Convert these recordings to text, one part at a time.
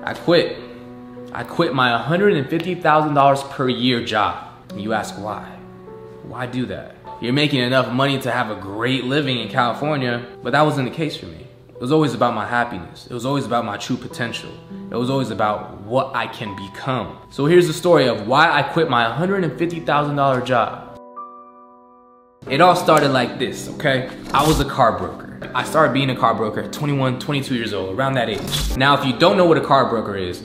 I quit. I quit my $150,000 per year job. And you ask why? Why do that? You're making enough money to have a great living in California, but that wasn't the case for me. It was always about my happiness. It was always about my true potential. It was always about what I can become. So here's the story of why I quit my $150,000 job. It all started like this, okay? I was a car broker. I started being a car broker at 21, 22 years old, around that age. Now, if you don't know what a car broker is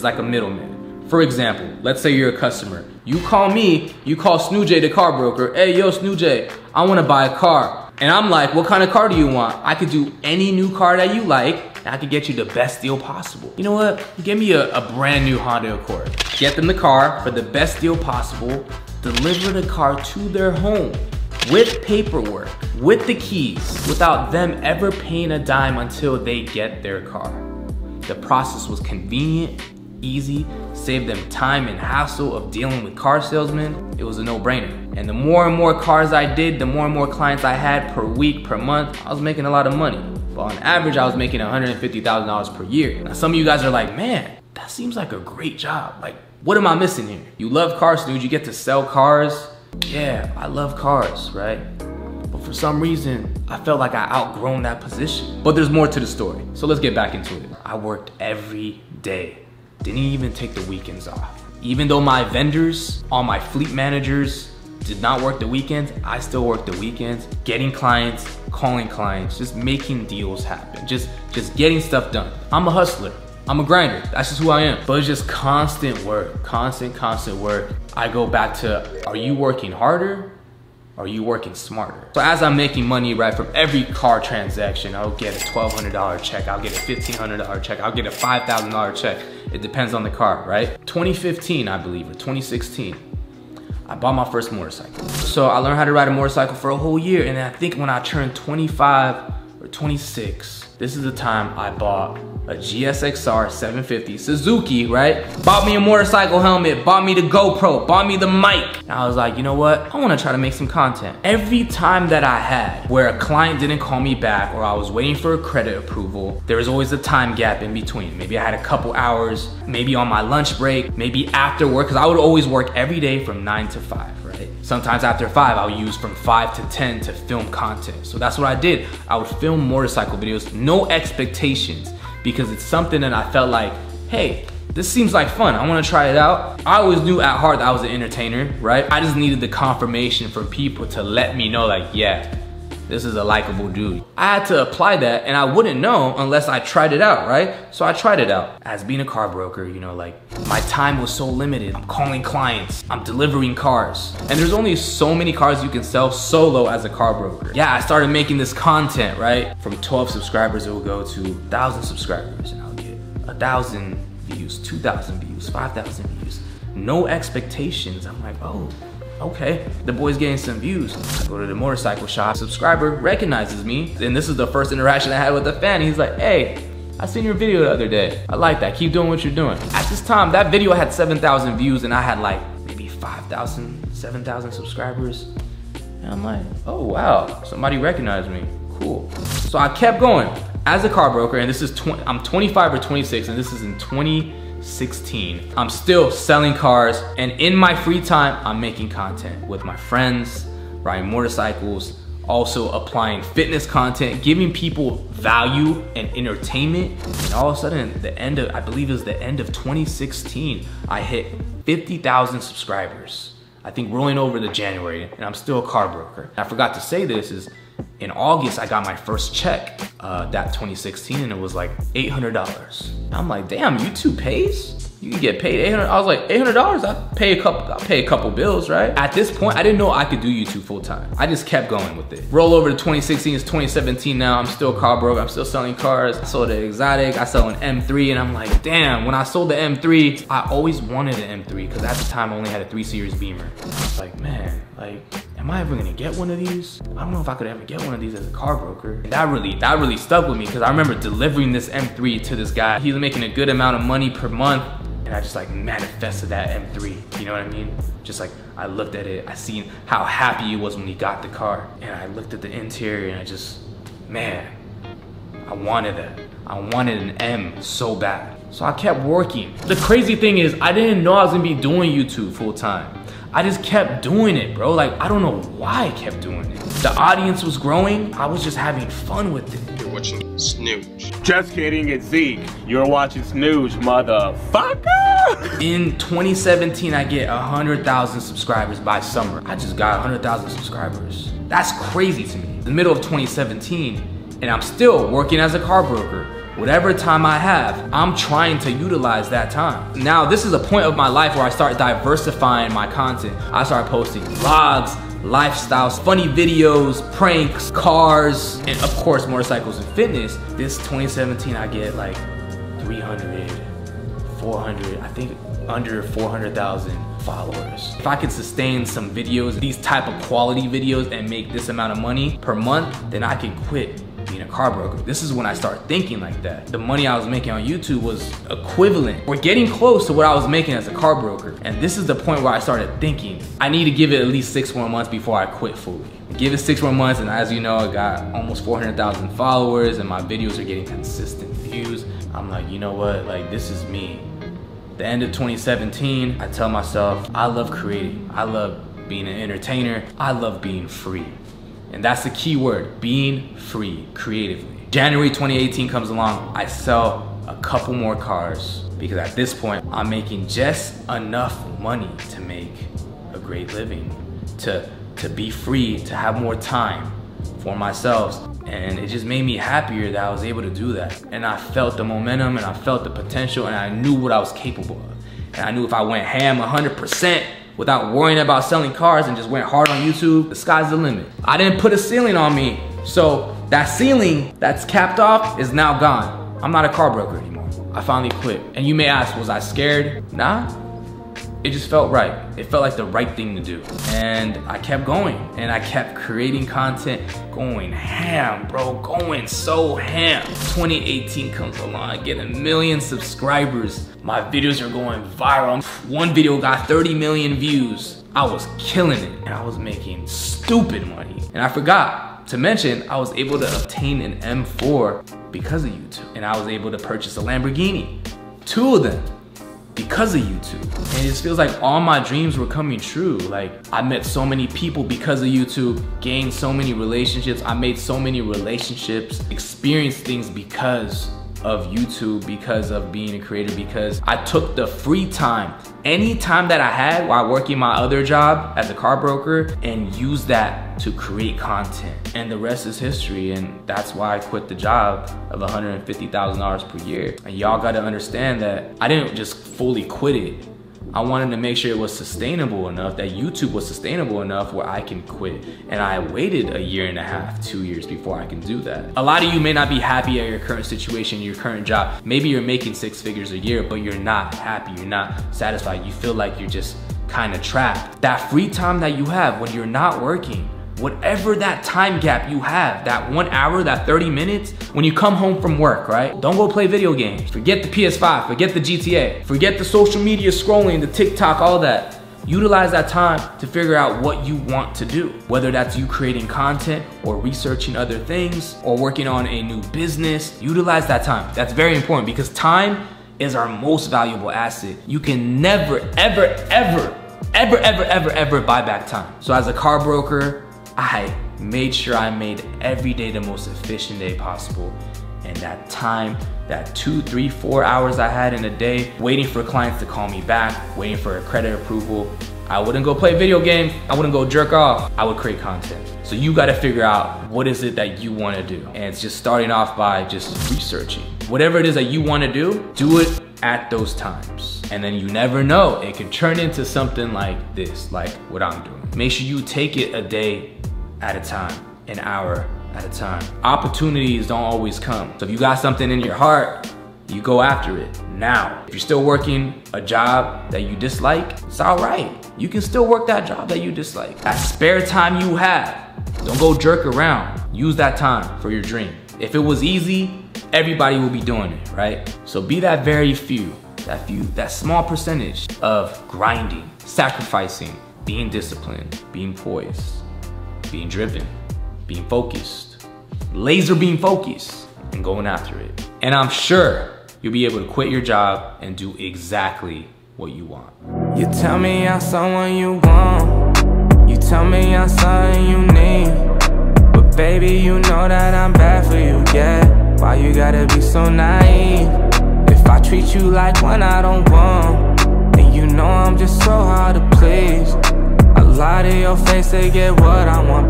like a middleman. For example, let's say you're a customer. You call me, you call SnewJ the car broker. Hey, yo, SnewJ, I wanna buy a car. And I'm like, what kind of car do you want? I could do any new car that you like, and I could get you the best deal possible. You know what? Give me a brand new Honda Accord. Get them the car for the best deal possible, deliver the car to their home with paperwork, with the keys, without them ever paying a dime until they get their car. The process was convenient, easy, saved them time and hassle of dealing with car salesmen. It was a no-brainer. And the more and more cars I did, the more and more clients I had per week, per month, I was making a lot of money. But on average, I was making $150,000 per year. Now some of you guys are like, man, that seems like a great job. Like, what am I missing here? You love cars, dude. You get to sell cars. Yeah, I love cars, right? But for some reason, I felt like I outgrown that position. But there's more to the story. So let's get back into it. I worked every day. Didn't even take the weekends off. Even though my vendors, all my fleet managers did not work the weekends, I still worked the weekends, getting clients, calling clients, just making deals happen, just getting stuff done. I'm a hustler. I'm a grinder. That's just who I am. But it's just constant work, constant work. I go back to, are you working harder? Or are you working smarter? So as I'm making money, right, from every car transaction, I'll get a $1,200 check, I'll get a $1,500 check, I'll get a $5,000 check. It depends on the car, right? 2015, I believe, or 2016, I bought my first motorcycle. So I learned how to ride a motorcycle for a whole year, and then I think when I turned 25 or 26, this is the time I bought a GSXR 750 Suzuki, right? Bought me a motorcycle helmet, bought me the GoPro, bought me the mic. And I was like, you know what? I wanna try to make some content. Every time that I had where a client didn't call me back or I was waiting for a credit approval, there was always a time gap in between. Maybe I had a couple hours, maybe on my lunch break, maybe after work, because I would always work every day from 9 to 5, right? Sometimes after 5, I'll use from 5 to 10 to film content. So that's what I did. I would film motorcycle videos, no expectations, because it's something that I felt like, hey, this seems like fun. I wanna try it out. I always knew at heart that I was an entertainer, right? I just needed the confirmation from people to let me know, like, yeah, this is a likable dude. I had to apply that, and I wouldn't know unless I tried it out, right? So I tried it out. As being a car broker, you know, like, my time was so limited. I'm calling clients, I'm delivering cars. And there's only so many cars you can sell solo as a car broker. Yeah, I started making this content, right? From 12 subscribers, it will go to 1,000 subscribers, and I'll get 1,000 views, 2,000 views, 5,000 views. No expectations. I'm like, oh, okay, the boy's getting some views. I go to the motorcycle shop, subscriber recognizes me, and this is the first interaction I had with the fan. He's like, hey, I seen your video the other day. I like that, keep doing what you're doing. At this time, that video had 7,000 views and I had like maybe 5,000, 7,000 subscribers. And I'm like, oh wow, somebody recognized me, cool. So I kept going as a car broker, and this is, I'm 25 or 26, and this is in 2016. I'm still selling cars, and in my free time, I'm making content with my friends, riding motorcycles, also applying fitness content, giving people value and entertainment. And all of a sudden, the end of, I believe it was the end of 2016, I hit 50,000 subscribers. I think rolling over to January, and I'm still a car broker. I forgot to say this is, in August, I got my first check, that 2016, and it was like $800. I'm like, damn, YouTube pays? You can get paid $800. I was like, $800? I'll pay a couple bills, right? At this point, I didn't know I could do YouTube full time. I just kept going with it. Roll over to 2016, it's 2017 now. I'm still a car broker. I'm still selling cars. I sold an exotic. I sold an M3, and I'm like, damn. When I sold the M3, I always wanted an M3 because at the time I only had a 3 Series Beamer. I was like, man, like, am I ever gonna get one of these? I don't know if I could ever get one of these as a car broker. And that really stuck with me because I remember delivering this M3 to this guy. He was making a good amount of money per month, and I just like manifested that M3, you know what I mean? Just like, I looked at it, I seen how happy he was when he got the car, and I looked at the interior and I just, man, I wanted that. I wanted an M so bad. So I kept working. The crazy thing is, I didn't know I was gonna be doing YouTube full time. I just kept doing it, bro. Like, I don't know why I kept doing it. The audience was growing. I was just having fun with it. You're watching SnewJ. Just kidding, it's Zeke. You're watching SnewJ, motherfucker! In 2017, I get 100,000 subscribers by summer. I just got 100,000 subscribers. That's crazy to me. In the middle of 2017, and I'm still working as a car broker. Whatever time I have, I'm trying to utilize that time. Now, this is a point of my life where I start diversifying my content. I start posting vlogs, lifestyles, funny videos, pranks, cars, and of course, motorcycles and fitness. This 2017, I get like 300, 400, I think under 400,000 followers. If I could sustain some videos, these type of quality videos, and make this amount of money per month, then I can quit being a car broker. This is when I started thinking like that. The money I was making on YouTube was equivalent or getting close to what I was making as a car broker. And this is the point where I started thinking, I need to give it at least 6 more months before I quit fully. Give it 6 more months, and as you know, I got almost 400,000 followers and my videos are getting consistent views. I'm like, you know what, like, this is me. The end of 2017, I tell myself, I love creating. I love being an entertainer. I love being free. And that's the key word, being free creatively. January 2018 comes along, I sell a couple more cars because at this point, I'm making just enough money to make a great living, to be free, to have more time for myself. And it just made me happier that I was able to do that. And I felt the momentum and I felt the potential and I knew what I was capable of. And I knew if I went ham 100%, without worrying about selling cars and just went hard on YouTube, the sky's the limit. I didn't put a ceiling on me, so that ceiling that's capped off is now gone. I'm not a car broker anymore. I finally quit. And you may ask, was I scared? Nah, it just felt right. It felt like the right thing to do. And I kept going, and I kept creating content, going ham, bro, going so ham. 2018 comes along, I get 1 million subscribers. My videos are going viral. One video got 30 million views. I was killing it, and I was making stupid money. And I forgot to mention, I was able to obtain an M4 because of YouTube. And I was able to purchase a Lamborghini, 2 of them, because of YouTube. And it just feels like all my dreams were coming true. Like, I met so many people because of YouTube, gained so many relationships. I made so many relationships, experienced things because of YouTube, because of being a creator, because I took the free time, any time that I had while working my other job as a car broker, and used that to create content. And the rest is history, and that's why I quit the job of $150,000 per year. And y'all gotta understand that I didn't just fully quit it. I wanted to make sure it was sustainable enough, that YouTube was sustainable enough where I can quit. And I waited 1.5 years, 2 years before I can do that. A lot of you may not be happy at your current situation, your current job. Maybe you're making 6 figures a year, but you're not happy, you're not satisfied. You feel like you're just kind of trapped. That free time that you have when you're not working, whatever that time gap you have, that 1 hour, that 30 minutes, when you come home from work, right? Don't go play video games. Forget the PS5, forget the GTA, forget the social media scrolling, the TikTok, all that. Utilize that time to figure out what you want to do. Whether that's you creating content or researching other things or working on a new business, utilize that time. That's very important because time is our most valuable asset. You can never, ever, ever, ever, ever, ever, ever buy back time. So as a car broker, I made sure I made every day the most efficient day possible. And that time, that 2, 3, 4 hours I had in a day, waiting for clients to call me back, waiting for a credit approval, I wouldn't go play video games, I wouldn't go jerk off, I would create content. So you gotta figure out what is it that you wanna do. And it's just starting off by just researching. Whatever it is that you wanna do it at those times. And then you never know, it can turn into something like this, like what I'm doing. Make sure you take it a day at a time, an hour at a time. Opportunities don't always come. So if you got something in your heart, you go after it now. If you're still working a job that you dislike, it's all right. You can still work that job that you dislike. That spare time you have, don't go jerk around. Use that time for your dream. If it was easy, everybody will be doing it, right? So be that very few, that small percentage of grinding, sacrificing, being disciplined, being poised, being driven, being focused, laser beam focused, and going after it. And I'm sure you'll be able to quit your job and do exactly what you want. You tell me I'm someone you want. You tell me I'm something you need. But baby, you know that I'm bad for you, yeah. Why you gotta be so naive? If I treat you like one I don't want, then you know I'm just so hard to please. I lie to your face to get what I want.